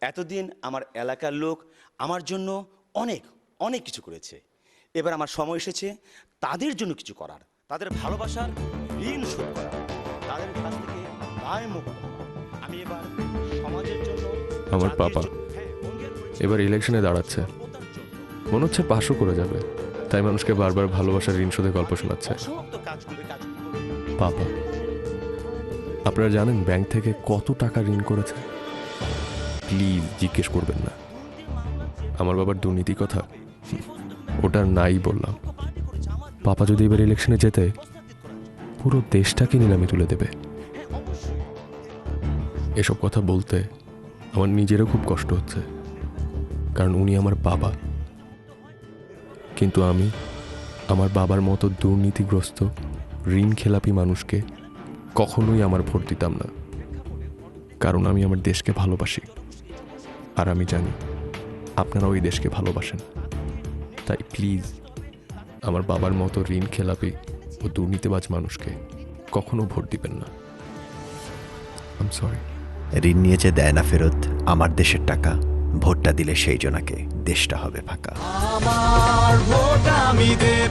এতদিন আমার এলাকার লোক আমার জন্য অনেক অনেক কিছু করেছে। এবার আমার সময় এসেছে তাদের জন্য কিছু করার, তাদের ভালোবাসার ঋণ শোধ করার, তাদের কাছ থেকে দায় মুক্ত হওয়া। আমি এবার সমাজের জন্য, আমার জাতির পাপা জন্য, হ্যাঁ, অঙ্গীকার করেছি। এবার ইলেকশনে দাঁড়াচ্ছে, মনে হচ্ছে পাশও করে যাবে, তাই মানুষকে বারবার ভালোবাসার ঋণ শোধে গল্প শোনাচ্ছে। অসমাপ্ত কাজগুলো করবে। পাপা, আপনারা জানেন ব্যাংক থেকে কত টাকা ঋণ করেছে? প্লিজ জিজ্ঞেস করবেন না। আমার বাবার দুর্নীতি কথা ওটা নাই বললাম। পাপা যদি এবার ইলেকশনে যেতে পুরো দেশটাকে নিলামে তুলে দেবে। এসব কথা বলতে আমার নিজেরও খুব কষ্ট হচ্ছে, কারণ উনি আমার বাবা। কিন্তু আমি আমার বাবার মতো দুর্নীতিগ্রস্ত ঋণ খেলাপি মানুষকে কখনোই আমার ভোট দিতাম না, কারণ আমি আমার দেশকে ভালোবাসি। আর আমি জানি আপনারা ওই দেশকে ভালোবাসেন। তাই প্লিজ আমার বাবার মতো ঋণ খেলাপি ও দুর্নীতিবাজ মানুষকে কখনো ভোট দিবেন না। I am sorry. ঋণ নিয়ে যে দেয় না ফেরত আমার দেশের টাকা, ভোটটা দিলে সেই জনাকে দেশটা হবে ফাঁকা। আমার ভোট আমি দেব।